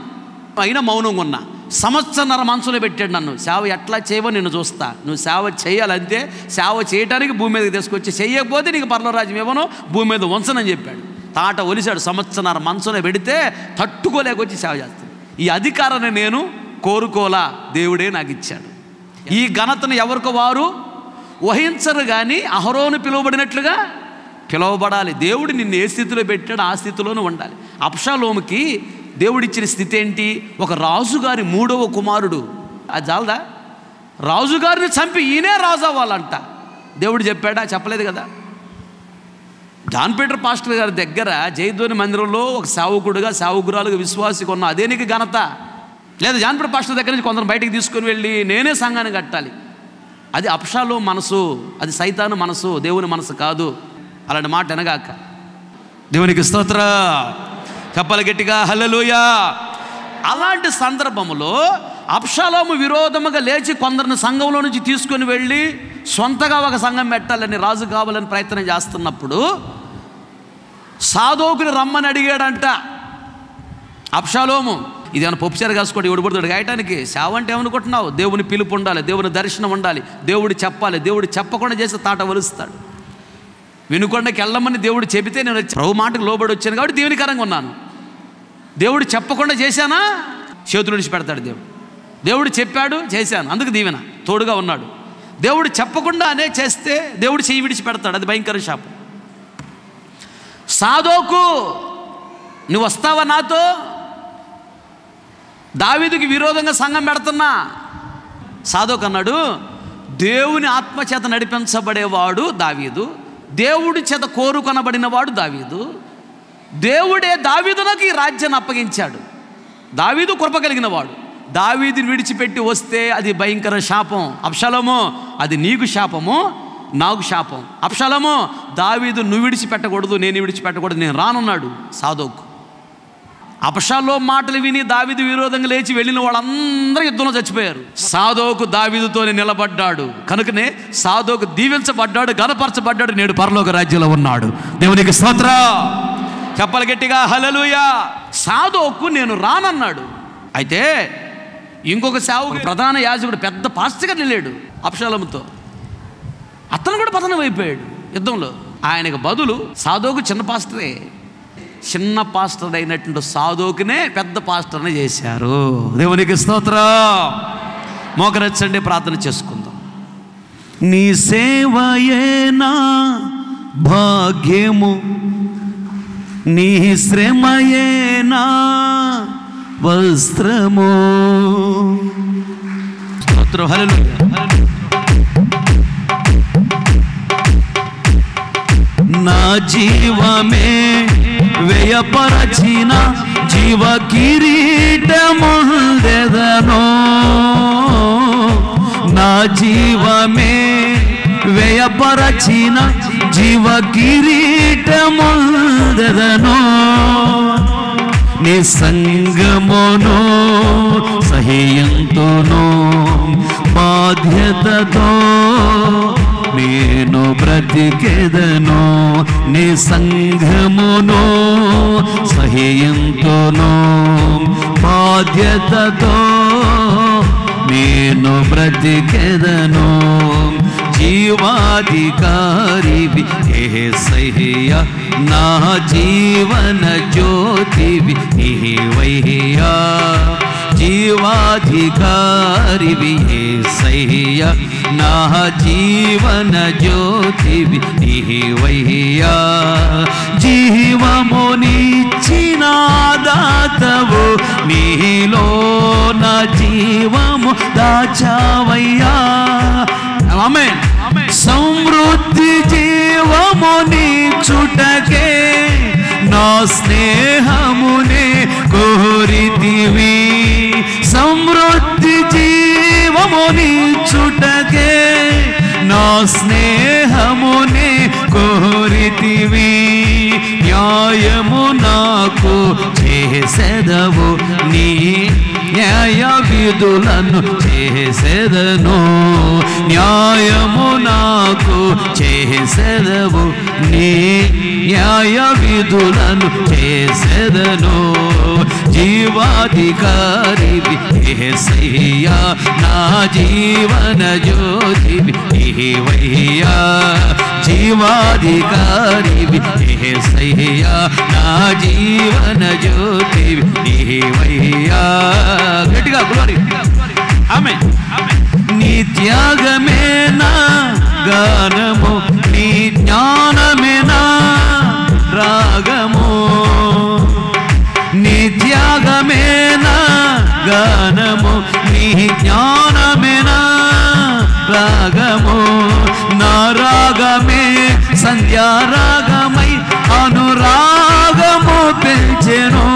అయినా మౌనంగా ఉన్నా. సంవత్సరన్నర మనసులో పెట్టాడు నన్ను, సేవ ఎట్లా చేయవో నిన్ను చూస్తా, నువ్వు సేవ చేయాలంటే సేవ చేయడానికి భూమి మీదకి తీసుకొచ్చి, చెయ్యకపోతే నీకు పరలోక రాజ్యం ఇవ్వను, భూమి మీద ఉంచనని చెప్పాడు. తాట ఒలిశాడు, సంవత్సరన్నర మనసులో పెడితే తట్టుకోలేకొచ్చి సేవ చేస్తాను. ఈ అధికారాన్ని నేను కోరుకోలా, దేవుడే నాకు ఇచ్చాడు. ఈ ఘనతను ఎవరికి వారు వహించరు, కానీ అహరోను పిలువబడినట్లుగా పిలువబడాలి. దేవుడు నిన్ను ఏ స్థితిలో పెట్టాడు ఆ స్థితిలోనే ఉండాలి. అబ్షాలోముకి దేవుడిచ్చిన స్థితి ఏంటి? ఒక రాజుగారి 3వ కుమారుడు. అది చాలదా? రాజుగారిని చంపి ఈయనే రాజు అవ్వాలంట. దేవుడు చెప్పాడా? చెప్పలేదు కదా. జాన్ పీటర్ పాస్టర్ గారి దగ్గర జయధ్వని మందిరంలో ఒక సేవకుడుగా, సేవకురాలుగా, విశ్వాసిగా ఉన్న అదే నీకు ఘనత. లేదా జాన్ పీటర్ పాస్టర్ దగ్గర నుంచి కొందరు బయటికి తీసుకొని వెళ్ళి నేనే సంఘాన్ని కట్టాలి, అది అబ్షాలోము మనసు, అది సైతాను మనసు, దేవుని మనసు కాదు. అలాంటి మాట వినగాక. దేవునికి స్తోత్రం. చెప్పాలి గట్టిగా హల్లెలూయా. అలాంటి సందర్భంలో అబ్షాలోము విరోధముగా లేచి కొందరిని సంఘంలో నుంచి తీసుకొని వెళ్ళి సొంతగా ఒక సంఘం పెట్టాలని, రాజు కావాలని ప్రయత్నం చేస్తున్నప్పుడు సాదోకుని రమ్మని అడిగాడంట అబ్షాలోము. ఇదేమైనా పప్పుచారు కాసుకోండి ఎవడిపడుతాడు గాయటానికి. సేవ అంటే ఏమనుకుంటున్నావు? దేవుని పిలుపు ఉండాలి, దేవుని దర్శనం ఉండాలి, దేవుడు చెప్పాలి. దేవుడు చెప్పకుండా చేస్తే తాట వలుస్తాడు. వినుకొండకి వెళ్ళమని దేవుడు చెబితే నేను ప్రభు మాటకు లోబడి వచ్చాను కాబట్టి దీవెనకరంగా ఉన్నాను. దేవుడు చెప్పకుండా చేశానా చేతులు విడిచిపెడతాడు దేవుడు. దేవుడు చెప్పాడు చేశాను, అందుకు దీవెన, తోడుగా ఉన్నాడు. దేవుడు చెప్పకుండానే చేస్తే దేవుడు చెయ్యి విడిచిపెడతాడు, అది భయంకర శాపం. సాదోకు నువ్వు వస్తావా నాతో? దావీదుకి విరోధంగా సంఘం పెడుతున్నా. సాదోకు అన్నాడు, దేవుని ఆత్మచేత నడిపించబడేవాడు దావీదు, దేవుడి చేత కోరుకొనబడినవాడు దావీదు. దేవుడే దావీదునకు ఈ రాజ్యాన్ని అప్పగించాడు. దావీదు కృప కలిగిన వాడు. దావీదుని విడిచిపెట్టి వస్తే అది భయంకర శాపం. అబ్షాలోము, అది నీకు శాపము, నాకు శాపం. అబ్షాలోము, దావీదు నువ్వు విడిచిపెట్టకూడదు, నేను విడిచిపెట్టకూడదు, నేను రానున్నాడు సాదోకు. అబ్షాలోము మాటలు విని దావీదు విరోధంగా లేచి వెళ్ళిన వాళ్ళందరూ యుద్ధంలో చచ్చిపోయారు. సాదోకు దావీదుతోనే నిలబడ్డాడు. కనుకనే సాదోకు దీవించబడ్డాడు, ఘనపరచబడ్డాడు, నేడు పరలోక రాజ్యంలో ఉన్నాడు. దేవునికి స్తోత్రం. చెప్పాలి గట్టిగా హల్లెలూయా. సాదోకు నేను రానన్నాడు. అయితే ఇంకొక సేవకుడు, ప్రధాన యాజకుడు, పెద్ద పాస్టర్గా నిలేడు అబ్షాలోముతో. అతను కూడా పతనం అయిపోయాడు యుద్ధంలో. ఆయనకు బదులు సాదోకు చిన్న పాస్టరే. చిన్న పాస్టర్ అయినటువంటి సాదోకునే పెద్ద పాస్టర్ని చేశారు. దేవునికి స్తోత్రం. మోకరించండి, ప్రార్థన చేసుకుందాం. నీ సేవయే నా భాగ్యము, నీ శ్రమయే నా వస్త్రము. స్తోత్రం. హల్లెలూయా. నా జీవమే వ్యయపరచిన జీవ కిరీటముందెదను. నా జీవమే వ్యయపరచిన జీవ కిరీటముందెదను. నీ సంగమును సహియంతును, బాధ్యతతో నేను బ్రతికెదను. నీ సంఘమును సహియంతును, బాధ్యతతో నేను బ్రతికెదను. జీవాధికారివి యేసయ్యా, నా జీవన జ్యోతివి నీవయ్యా. జీవాధికారివి యేసయ్యా, నా జీవన జ్యోతివి నీవయ్యా. జీవమునిచ్చిన దాతవు, నీలో నా జీవము దాచావయ్యా. ఆమేన్. సమృద్ధి జీవముని చుటకే నా స్నేహమునే కోరితివి. సమృద్ధి జీవముని చుటకే నా స్నేహమునే కోరితివి. న్యాయము నాకు చేసెదవు, నీ న్యాయ విధులను చేసెదను. న్యాయము నాకు చేసెదవు, నీ న్యాయ విధులను చేసెదను. జీవాధికారివి యేసయ్యా, నా జీవన జ్యోతివి నీవయ్యా. జీవాధికారివి యేసయ్యా, నా జీవన జ్యోతివి నీవయ్యా. గట్టిగా గ్లోరీ. ఆమేన్. నీ త్యాగమే నా గానము, నీ జ్ఞానమే నా రాగము. నీ త్యాగమే నా గానము, నీ జ్ఞానమే నా రాగము. నా రాగమే సంధ్యారాగమై అనురాగము పెంచెను.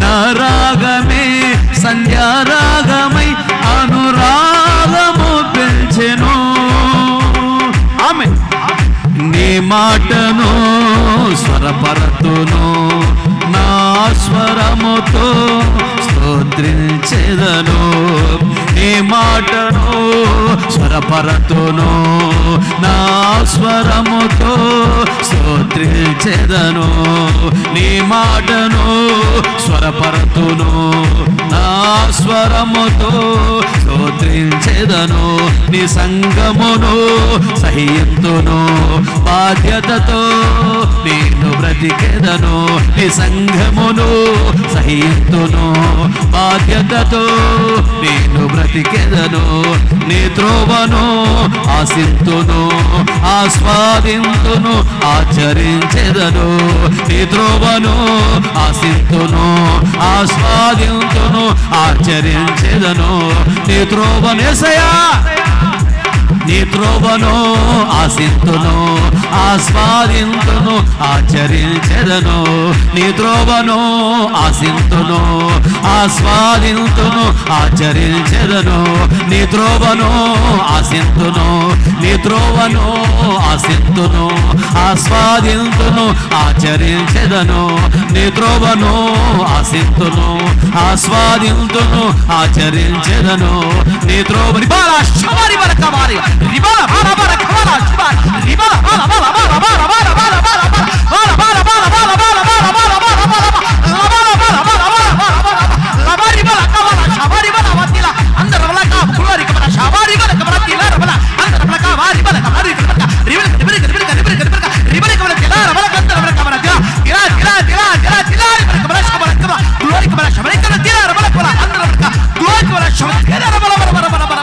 నా రాగమే సంధ్యారాగమై అనురాగము పెంచెను. ఆమేన్. నీ మాటను స్వరపరతును, నా స్వరముతో స్తోత్రించెదను. నీ మాటను స్వరపరతును, నా స్వరముతో స్తోత్రించెదను. నీ మాటను స్వరపరతును, నా స్వరముతో స్తోత్రించెదను. నీ సంగమును సహింతును, బాధ్యతతో నేను బ్రతికెదను. నీ సంఘమును సహింతును, బాధ్యతతో నేను బ్రతికెదను. నీ త్రోవను ఆశింతును, ఆస్వాదింతును, ఆచరించెదను. నీ త్రోవను ఆశింతును, ఆస్వాదింతును, ఆచరించెదను. నీ త్రోవను యేసయ్యా, నీ త్రోవను ఆశింతును, ఆస్వాదింతును, ఆచరించెదను. నీ త్రోవను ఆశింతును, ఆస్వాదింతును, ఆచరించెదను. నీ త్రోవను ఆశింతును, నీ త్రోవను ఆశింతును, ఆస్వాదింతును, ఆచరించెదను. నీ త్రోవను ఆశింతును, ఆస్వాదింతును, ఆచరించెదను. నీ త్రోవని బాల శబరి బరక మారి రిబల బాల బాల కమల శబరి రిబల బాల బాల బాల బాల బాల బాల బాల బాల బాల బాల బాల బాల బాల బాల బాల బాల లబరి బల కమల శబరి బల వతిల అందర బల కా కులరి కమల శబరి బల కమల తిల రబల అందర బల కా వారి బల కమరి కమల రిబల రిబల రిబల రిబల రిబల కమల తిల రబల కందర బల కమల తిల తిల తిల తిల తిల కమల శబరి కమల కులరి కమల శబరి కమల తిల రబల కమల అందర బల కా కులరి కమల శబరి తిల రబల బల బల బల బల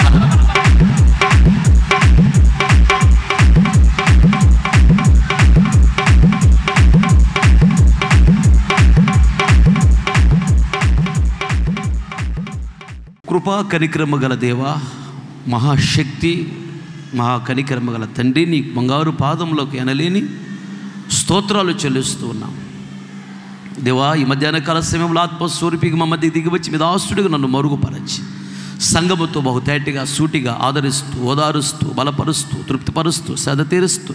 కృపా కనికరము గల దేవా, మహాశక్తి, మహాకనికరము గల తండ్రి, నీ బంగారు పాదంలోకి ఎనలేని స్తోత్రాలు చెల్లిస్తూ ఉన్నాం దేవా. ఈ మధ్యాహ్న కాల సమయంలో ఆత్మస్వరూపికి మా మధ్య దిగివచ్చి మీ దాసుడిగా నన్ను మరుగుపరచి సంగముతో బహుతేటిగా సూటిగా ఆదరిస్తూ, ఓదారుస్తూ, బలపరుస్తూ, తృప్తిపరుస్తూ, సేద తీరుస్తూ,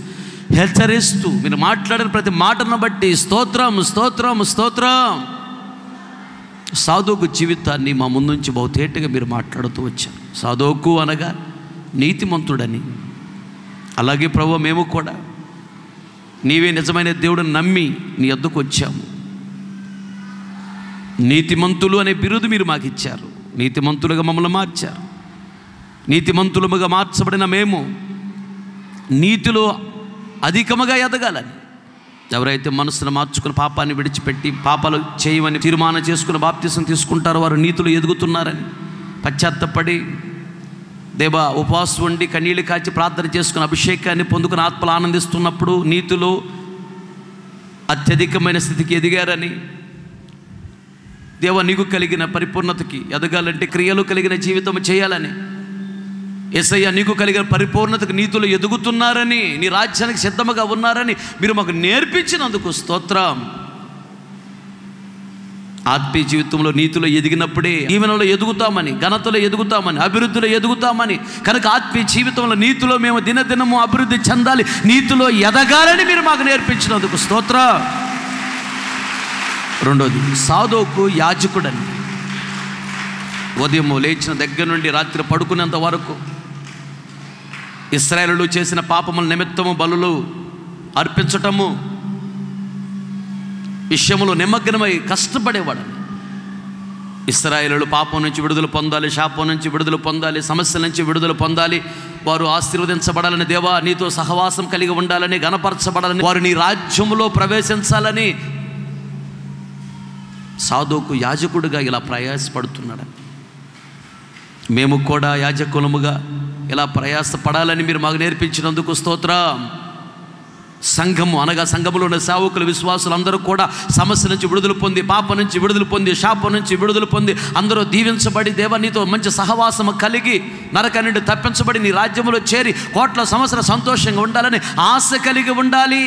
హెచ్చరిస్తూ మీరు మాట్లాడిన ప్రతి మాటను బట్టి స్తోత్రం స్తోత్రం స్తోత్రం. సాధోకు జీవితాన్ని మా ముందుంచి బహుతేటగా మీరు మాట్లాడుతూ వచ్చారు. సాధోకు అనగా నీతిమంతుడని, అలాగే ప్రభువా మేము కూడా నీవే నిజమైన దేవుడిని నమ్మి నీ వద్దకు వచ్చాము. నీతిమంతులు అనే బిరుదు మీరు మాకు ఇచ్చారు. నీతిమంతులుగా మమ్మల్ని మార్చారు. నీతిమంతులుగా మార్చబడిన మేము నీతిలో అధికముగా ఎదగాలని, ఎవరైతే మనసును మార్చుకుని పాపాన్ని విడిచిపెట్టి పాపాలు చేయమని తీర్మానం చేసుకుని బాప్తిసం తీసుకుంటారో వారు నీతిలో ఎదుగుతున్నారని పశ్చాత్తపడి దేవా ఉపవాసం ఉండి కన్నీళ్ళు కాచి ప్రార్థన చేసుకుని అభిషేకాన్ని పొందుకుని ఆత్మలు ఆనందిస్తున్నప్పుడు నీతిలో అత్యధికమైన స్థితికి ఎదిగారని, దేవా నీకు కలిగిన పరిపూర్ణతకి ఎదగాలంటే క్రియలు కలిగిన జీవితం చేయాలని, యేసయ్య నీకు కలిగిన పరిపూర్ణతకు నీతిలో ఎదుగుతున్నారని, నీ రాజ్యానికి సిద్ధముగా ఉన్నారని మీరు మాకు నేర్పించినందుకు స్తోత్రం. ఆత్మీయ జీవితంలో నీతిలో ఎదిగినప్పుడే ఈవెనలో ఎదుగుతామని, ఘనతలో ఎదుగుతామని, అభివృద్ధిలో ఎదుగుతామని. కనుక ఆత్మీయ జీవితంలో నీతిలో మేము దినదినము అభివృద్ధి చెందాలి, నీతిలో ఎదగాలని మీరు మాకు నేర్పించినందుకు స్తోత్రం. రెండోది, సాధోకు యాజకుడని. ఉదయం లేచిన దగ్గర నుండి రాత్రి పడుకునేంత వరకు ఇశ్రాయేలులు చేసిన పాపముల నిమిత్తము బలులు అర్పించటము విషయములో నిమగ్నమై కష్టపడేవాడని. ఇశ్రాయేలులు పాపం నుంచి విడుదల పొందాలి, శాపం నుంచి విడుదల పొందాలి, సమస్యల నుంచి విడుదల పొందాలి, వారు ఆశీర్వదించబడాలని, దేవా నీతో సహవాసం కలిగి ఉండాలని, గణపరచబడాలని, వారు నీ రాజ్యములో ప్రవేశించాలని సాధోకు యాజకుడిగా ఇలా ప్రయాసపడుతున్నాడని, మేము కూడా యాజకులముగా ఇలా ప్రయాసపడాలని మీరు మాకు నేర్పించినందుకు స్తోత్రం. సంఘము అనగా సంఘములో ఉన్న సేవకులు, విశ్వాసులు అందరూ కూడా సమస్య నుంచి విడుదల పొంది, పాప నుంచి విడుదల పొంది, శాపం నుంచి విడుదల పొంది అందరూ దీవించబడి, దేవా నీతో మంచి సహవాసము కలిగి నరక నుండి తప్పించబడి నీ రాజ్యంలో చేరి కోట్ల సంవత్సరాలు సంతోషంగా ఉండాలని ఆశ కలిగి ఉండాలి.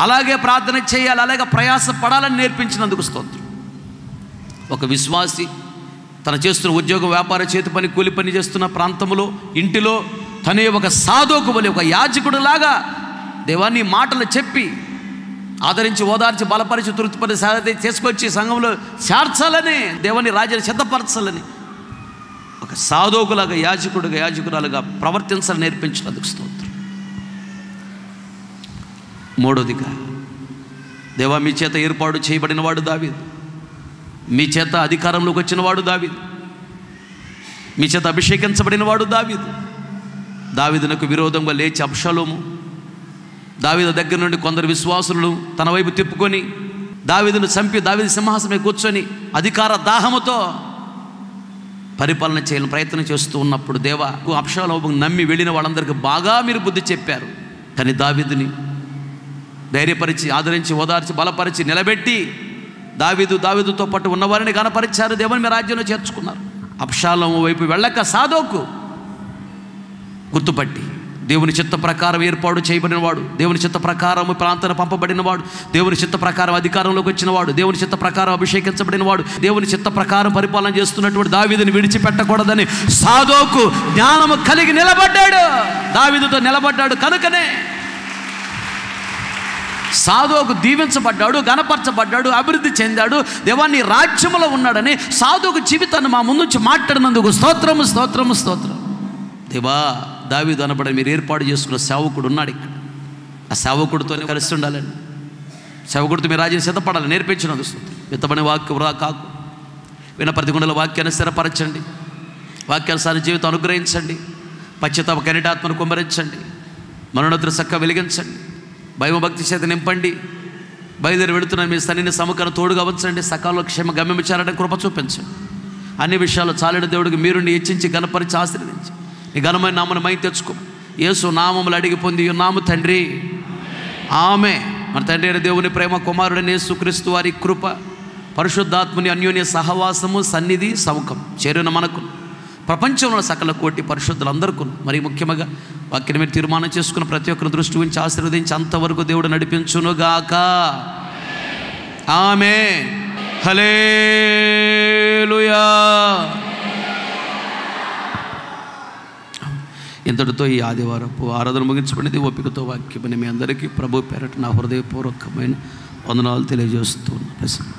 అలాగే ప్రార్థన చేయాలి, అలాగే ప్రయాసపడాలని నేర్పించినందుకు స్తోత్రం. ఒక విశ్వాసి తన చేస్తున్న ఉద్యోగం, వ్యాపార, చేతి పని, కూలి పని చేస్తున్న ప్రాంతంలో, ఇంటిలో తనే ఒక సాధోకు వలె, ఒక యాజకుడిలాగా దేవా నీ మాటలు చెప్పి ఆదరించి, ఓదార్చి, బలపరిచి, తృప్తిపరి సాధన చేసుకొచ్చి సంఘంలో చేర్చాలని, దేవాని రాజ్యాన్ని సిద్ధపరచాలని ఒక సాధోకులాగా, యాజకుడిగా, యాజకురాలుగా ప్రవర్తించాలని నేర్పించినందుకు స్తోత్రం. మూడోదిగా దేవా మీ చేత ఏర్పాటు చేయబడిన వాడు దావీదు, మీ చేత అధికారంలోకి వచ్చిన వాడు దావీదు, మీ చేత అభిషేకించబడిన వాడు దావీదు. దావీదునకు విరోధంగా లేచి అబ్షాలోము, దావీదు దగ్గర నుండి కొందరు విశ్వాసులను తన వైపు తిప్పుకొని దావీదును చంపి దావీదు సింహాసనమే కూర్చొని అధికార దాహముతో పరిపాలన చేయాలని ప్రయత్నం చేస్తూ ఉన్నప్పుడు దేవా అబ్షాలోము నమ్మి వెళ్ళిన వాళ్ళందరికీ బాగా మీరు బుద్ధి చెప్పారు. కానీ దావీదుని ధైర్యపరిచి, ఆదరించి, ఓదార్చి, బలపరిచి, నిలబెట్టి దావీదుతో పాటు ఉన్నవారిని గణపరిచారు. దేవుని మీ రాజ్యంలో చేర్చుకున్నారు. అబ్షాలోము వైపు వెళ్ళక సాదోకు గుర్తుపట్టి దేవుని చిత్త ప్రకారం ఏర్పాటు చేయబడినవాడు, దేవుని చిత్త ప్రకారం ప్రాంతాన్ని పంపబడినవాడు, దేవుని చిత్త ప్రకారం అధికారంలోకి వచ్చినవాడు, దేవుని చిత్త ప్రకారం అభిషేకించబడినవాడు, దేవుని చిత్త ప్రకారం పరిపాలన చేస్తున్నటువంటి దావీదుని విడిచిపెట్టకూడదని సాదోకు జ్ఞానము కలిగి నిలబడ్డాడు. దావీదుతో నిలబడ్డాడు కనుకనే సాదోకు దీవించబడ్డాడు, గణపరచబడ్డాడు, అభివృద్ధి చెందాడు. దేవాన్ని రాజ్యములో ఉన్నాడని సాదోకు జీవితాన్ని మా ముందు నుంచి మాట్లాడినందుకు స్తోత్రము, స్తోత్రము, స్తోత్రం. దేవా దావీదు అనబడి మీరు ఏర్పాటు చేసుకున్న సేవకుడు ఉన్నాడు ఇక్కడ. ఆ సేవకుడితోనే కలిసి ఉండాలండి. సేవకుడితో మీరు రాజ్యం సిద్ధపడాలి, నేర్పించినందుకు స్తోత్రం. విత్తబడిన వాక్యం వృధా కాకు. విన్న ప్రతి గుండెల వాక్యాన్ని స్థిరపరచండి, వాక్యానుసారి జీవితం అనుగ్రహించండి, పశ్చాత్తాప కనిటాత్మను కుమ్మరించండి, మనోన్నతులు చక్కగా వెలిగించండి, భయభక్తి చేత నింపండి. బయలుదేరి వెళుతున్న మీ సన్నిధిని సముఖాన్ని తోడుగా ఉంచండి. సకాలంలో క్షేమ గమ్యం చేరడానికి కృప చూపించండి. అన్ని విషయాలు చాలిన దేవుడికి మీరుండి హెచ్చించి గణపరిచి ఆశీర్వదించి ఈ ఘనమైన నామను మై తెచ్చుకో. యేసు నామములు అడిగి పొంది ఉన్నాము తండ్రి, ఆమె. మన తండ్రి అయిన దేవుని ప్రేమ, కుమారుడైన యేసుక్రీస్తు వారి కృప, పరిశుద్ధాత్ముని అన్యోన్య సహవాసము, సన్నిధి, సముఖం చేరిన మనకు, ప్రపంచంలో సకల కోటి పరిశుద్ధులందరికీ, మరి ముఖ్యంగా వాక్యాన్ని మీరు తీర్మానం చేసుకున్న ప్రతి ఒక్కరి దృష్టి ఉంచి ఆశీర్వదించి అంతవరకు దేవుడు నడిపించునుగాక. ఆమేన్. హల్లెలూయా. ఇంతటితో ఈ ఆదివారపు ఆరాధన ముగించబడింది. ఓపికతో వాక్యమని మీ అందరికీ ప్రభు పేరట నా హృదయపూర్వకమైన వందనాలు తెలియజేస్తూ ఉన్నాను.